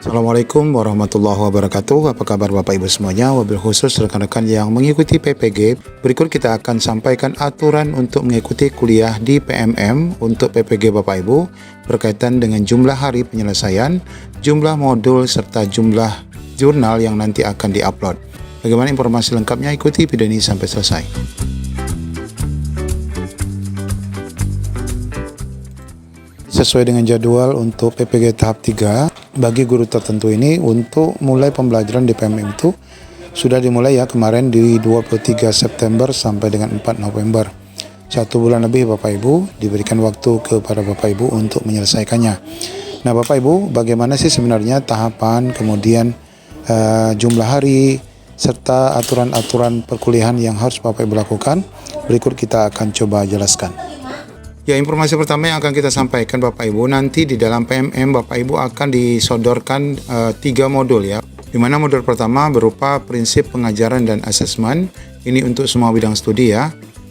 Assalamualaikum warahmatullahi wabarakatuh. Apa kabar Bapak Ibu semuanya? Wabil khusus rekan-rekan yang mengikuti PPG, berikut kita akan sampaikan aturan untuk mengikuti kuliah di PMM untuk PPG Bapak Ibu berkaitan dengan jumlah hari penyelesaian, jumlah modul, serta jumlah jurnal yang nanti akan diupload. Bagaimana informasi lengkapnya? Ikuti video ini sampai selesai. Sesuai dengan jadwal untuk PPG tahap 3, bagi guru tertentu ini untuk mulai pembelajaran di PMM itu sudah dimulai ya kemarin di 23 September sampai dengan 4 November. 1 bulan lebih Bapak Ibu diberikan waktu kepada Bapak Ibu untuk menyelesaikannya. Nah Bapak Ibu, bagaimana sih sebenarnya tahapan, kemudian jumlah hari, serta aturan-aturan perkuliahan yang harus Bapak Ibu lakukan? Berikut kita akan coba jelaskan. Ya, informasi pertama yang akan kita sampaikan Bapak Ibu, nanti di dalam PMM Bapak Ibu akan disodorkan 3 modul ya. Di mana modul pertama berupa prinsip pengajaran dan asesmen, ini untuk semua bidang studi ya.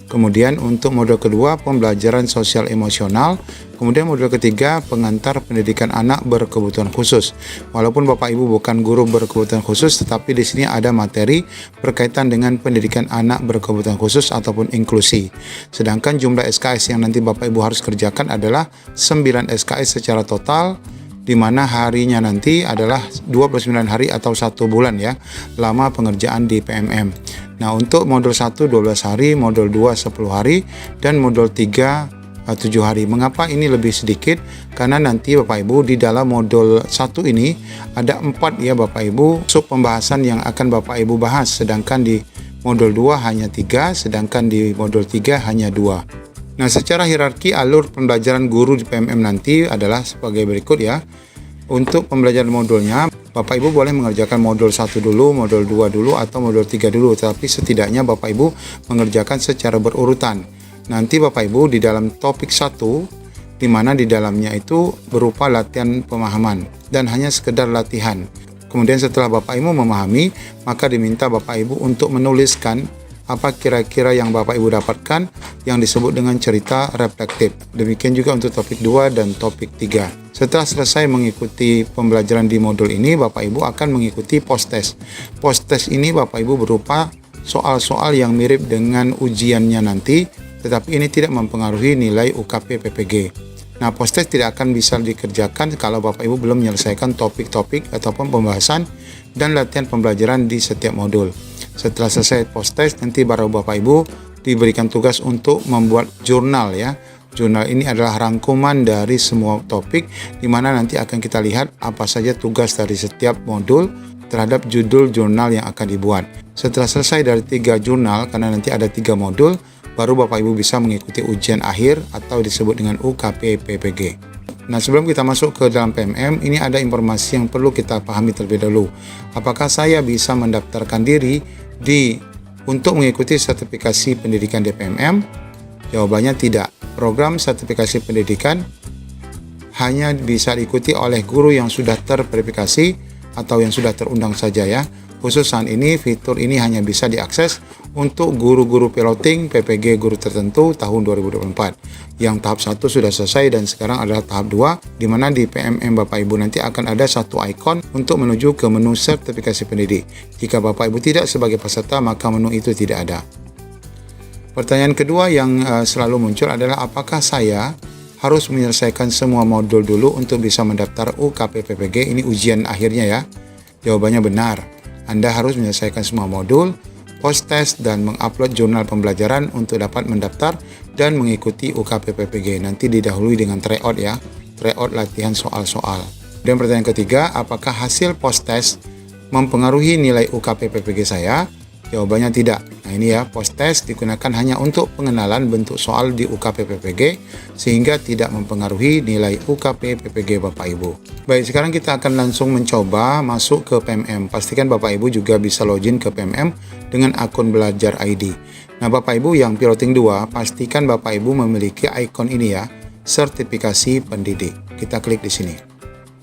Kemudian untuk modul kedua pembelajaran sosial emosional, kemudian modul ketiga pengantar pendidikan anak berkebutuhan khusus. Walaupun Bapak Ibu bukan guru berkebutuhan khusus, tetapi di sini ada materi berkaitan dengan pendidikan anak berkebutuhan khusus ataupun inklusi. Sedangkan jumlah SKS yang nanti Bapak Ibu harus kerjakan adalah 9 SKS secara total, di mana harinya nanti adalah 29 hari atau 1 bulan ya, lama pengerjaan di PMM. Nah, untuk modul 1 12 hari, modul 2 10 hari, dan modul 3 7 hari. Mengapa ini lebih sedikit? Karena nanti Bapak Ibu di dalam modul 1 ini ada 4 ya Bapak Ibu sub pembahasan yang akan Bapak Ibu bahas, sedangkan di modul 2 hanya 3, sedangkan di modul 3 hanya 2. Nah, secara hierarki alur pembelajaran guru di PMM nanti adalah sebagai berikut ya. Untuk pembelajaran modulnya, Bapak Ibu boleh mengerjakan modul 1 dulu, modul 2 dulu, atau modul 3 dulu. Tapi setidaknya Bapak Ibu mengerjakan secara berurutan. Nanti Bapak Ibu di dalam topik 1, di mana di dalamnya itu berupa latihan pemahaman dan hanya sekedar latihan. Kemudian setelah Bapak Ibu memahami, maka diminta Bapak Ibu untuk menuliskan apa kira-kira yang Bapak Ibu dapatkan yang disebut dengan cerita reflektif. Demikian juga untuk topik 2 dan topik 3. Setelah selesai mengikuti pembelajaran di modul ini, Bapak Ibu akan mengikuti post-test. Post-test ini Bapak Ibu berupa soal-soal yang mirip dengan ujiannya nanti, tetapi ini tidak mempengaruhi nilai UKP PPG. Nah, post-test tidak akan bisa dikerjakan kalau Bapak Ibu belum menyelesaikan topik-topik ataupun pembahasan dan latihan pembelajaran di setiap modul. Setelah selesai post-test, nanti baru Bapak Ibu diberikan tugas untuk membuat jurnal ya. Jurnal ini adalah rangkuman dari semua topik, di mana nanti akan kita lihat apa saja tugas dari setiap modul terhadap judul jurnal yang akan dibuat. Setelah selesai dari 3 jurnal, karena nanti ada 3 modul, baru Bapak Ibu bisa mengikuti ujian akhir atau disebut dengan UKP PPG. Nah, sebelum kita masuk ke dalam PMM, ini ada informasi yang perlu kita pahami terlebih dahulu. Apakah saya bisa mendaftarkan diri untuk mengikuti sertifikasi pendidikan di PMM? Jawabannya tidak. Program sertifikasi pendidikan hanya bisa diikuti oleh guru yang sudah terverifikasi atau yang sudah terundang saja ya. Khusus saat ini, fitur ini hanya bisa diakses untuk guru-guru piloting PPG guru tertentu tahun 2024. Yang tahap 1 sudah selesai dan sekarang adalah tahap 2, di mana di PMM Bapak Ibu nanti akan ada satu ikon untuk menuju ke menu sertifikasi pendidik. Jika Bapak Ibu tidak sebagai peserta, maka menu itu tidak ada. Pertanyaan kedua yang selalu muncul adalah apakah saya harus menyelesaikan semua modul dulu untuk bisa mendaftar UKP PPG? Ini ujian akhirnya ya. Jawabannya benar. Anda harus menyelesaikan semua modul, post-test, dan mengupload jurnal pembelajaran untuk dapat mendaftar dan mengikuti UKP PPG. Nanti didahului dengan tryout ya, tryout latihan soal-soal. Dan pertanyaan ketiga, apakah hasil post-test mempengaruhi nilai UKP PPG saya? Jawabannya tidak. Nah ini ya, post-test digunakan hanya untuk pengenalan bentuk soal di UKP PPG, sehingga tidak mempengaruhi nilai UKP PPG Bapak Ibu. Baik, sekarang kita akan langsung mencoba masuk ke PMM. Pastikan Bapak Ibu juga bisa login ke PMM dengan akun Belajar ID. Nah Bapak Ibu yang piloting 2, pastikan Bapak Ibu memiliki ikon ini ya, sertifikasi pendidik. Kita klik di sini.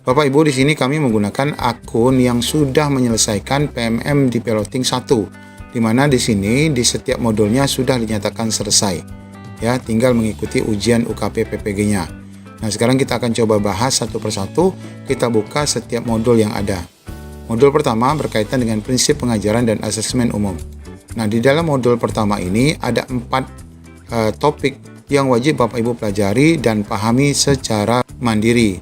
Bapak Ibu, di sini kami menggunakan akun yang sudah menyelesaikan PMM di piloting 1. Di mana di sini di setiap modulnya sudah dinyatakan selesai. Ya, tinggal mengikuti ujian UKP PPG-nya. Nah, sekarang kita akan coba bahas satu persatu, kita buka setiap modul yang ada. Modul pertama berkaitan dengan prinsip pengajaran dan asesmen umum. Nah, di dalam modul pertama ini ada 4 topik yang wajib Bapak Ibu pelajari dan pahami secara mandiri.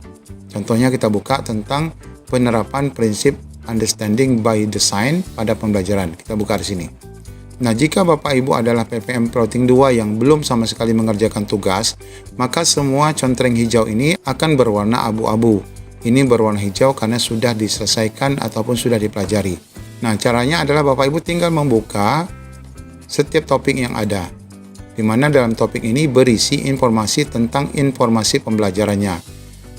Contohnya kita buka tentang penerapan prinsip understanding by design pada pembelajaran. Kita buka di sini. Nah, jika Bapak Ibu adalah PPM Plotting 2 yang belum sama sekali mengerjakan tugas, maka semua contreng hijau ini akan berwarna abu-abu. Ini berwarna hijau karena sudah diselesaikan ataupun sudah dipelajari. Nah, caranya adalah Bapak Ibu tinggal membuka setiap topik yang ada, di mana dalam topik ini berisi informasi tentang informasi pembelajarannya.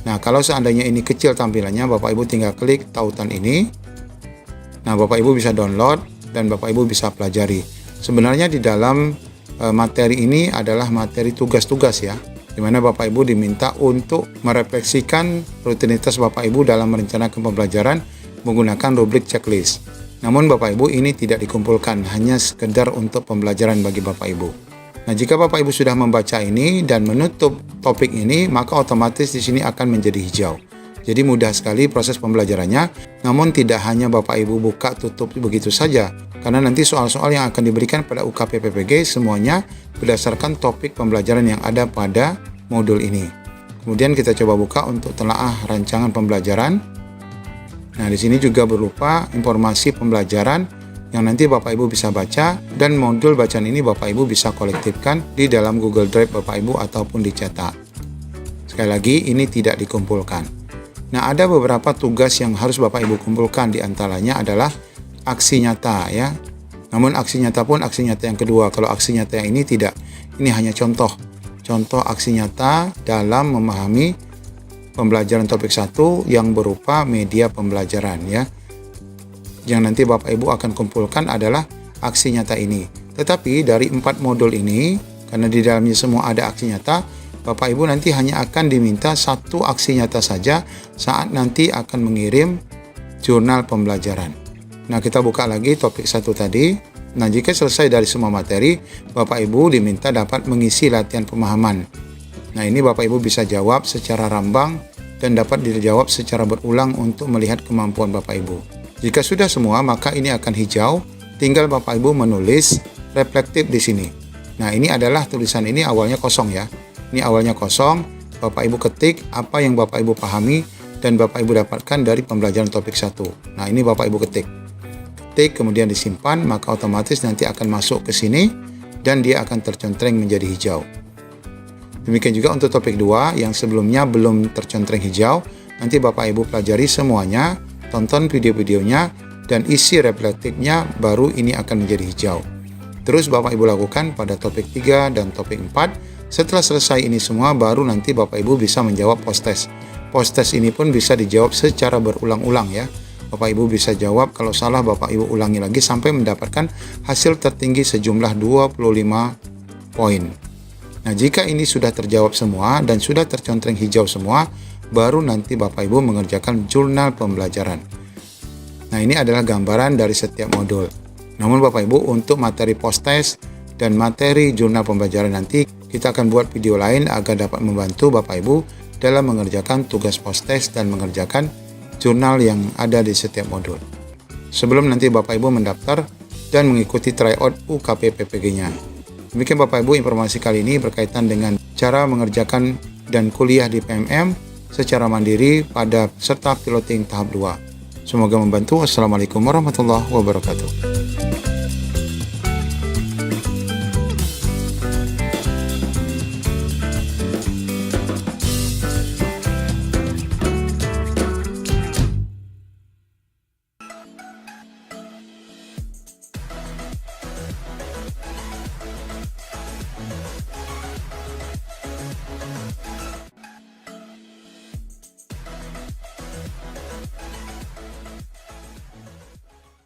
Nah, kalau seandainya ini kecil tampilannya, Bapak Ibu tinggal klik tautan ini. Nah, Bapak Ibu bisa download dan Bapak Ibu bisa pelajari. Sebenarnya di dalam materi ini adalah materi tugas-tugas ya, di mana Bapak Ibu diminta untuk merefleksikan rutinitas Bapak Ibu dalam merencanakan pembelajaran menggunakan rubrik checklist. Namun Bapak Ibu ini tidak dikumpulkan, hanya sekedar untuk pembelajaran bagi Bapak Ibu. Nah, jika Bapak Ibu sudah membaca ini dan menutup topik ini, maka otomatis di sini akan menjadi hijau. Jadi mudah sekali proses pembelajarannya, namun tidak hanya Bapak Ibu buka tutup begitu saja, karena nanti soal-soal yang akan diberikan pada UKP PPG semuanya berdasarkan topik pembelajaran yang ada pada modul ini. Kemudian kita coba buka untuk telaah rancangan pembelajaran. Nah, di sini juga berupa informasi pembelajaran yang nanti Bapak Ibu bisa baca, dan modul bacaan ini Bapak Ibu bisa kolektifkan di dalam Google Drive Bapak Ibu ataupun dicetak. Sekali lagi, ini tidak dikumpulkan. Nah, ada beberapa tugas yang harus Bapak Ibu kumpulkan, di antaranya adalah aksi nyata ya. Namun aksi nyata pun aksi nyata yang kedua. Kalau aksi nyata yang ini tidak. Ini hanya contoh aksi nyata dalam memahami pembelajaran topik 1 yang berupa media pembelajaran ya. Yang nanti Bapak Ibu akan kumpulkan adalah aksi nyata ini. Tetapi dari 4 modul ini, karena di dalamnya semua ada aksi nyata, Bapak Ibu nanti hanya akan diminta 1 aksi nyata saja saat nanti akan mengirim jurnal pembelajaran. Nah, kita buka lagi topik 1 tadi. Nah, jika selesai dari semua materi, Bapak Ibu diminta dapat mengisi latihan pemahaman. Nah, ini Bapak Ibu bisa jawab secara rambang dan dapat dijawab secara berulang untuk melihat kemampuan Bapak Ibu. Jika sudah semua, maka ini akan hijau. Tinggal Bapak Ibu menulis reflektif di sini. Nah, ini adalah tulisan ini awalnya kosong ya. Ini awalnya kosong, Bapak Ibu ketik apa yang Bapak Ibu pahami dan Bapak Ibu dapatkan dari pembelajaran topik 1. Nah, ini Bapak Ibu ketik. Kemudian disimpan, maka otomatis nanti akan masuk ke sini dan dia akan tercontreng menjadi hijau. Demikian juga untuk topik 2 yang sebelumnya belum tercontreng hijau, nanti Bapak Ibu pelajari semuanya, tonton video-videonya dan isi reflektifnya, baru ini akan menjadi hijau. Terus Bapak Ibu lakukan pada topik 3 dan topik 4. Setelah selesai ini semua, baru nanti Bapak Ibu bisa menjawab post-test. Post-test ini pun bisa dijawab secara berulang-ulang ya. Bapak Ibu bisa jawab, kalau salah Bapak Ibu ulangi lagi sampai mendapatkan hasil tertinggi sejumlah 25 poin. Nah, jika ini sudah terjawab semua dan sudah tercontreng hijau semua, baru nanti Bapak Ibu mengerjakan jurnal pembelajaran. Nah, ini adalah gambaran dari setiap modul. Namun Bapak Ibu, untuk materi post-test dan materi jurnal pembelajaran nanti, kita akan buat video lain agar dapat membantu Bapak Ibu dalam mengerjakan tugas post-test dan mengerjakan jurnal yang ada di setiap modul. Sebelum nanti Bapak Ibu mendaftar dan mengikuti tryout UKP PPG-nya. Demikian Bapak Ibu informasi kali ini berkaitan dengan cara mengerjakan dan kuliah di PMM secara mandiri pada peserta piloting tahap 2. Semoga membantu. Assalamualaikum warahmatullahi wabarakatuh.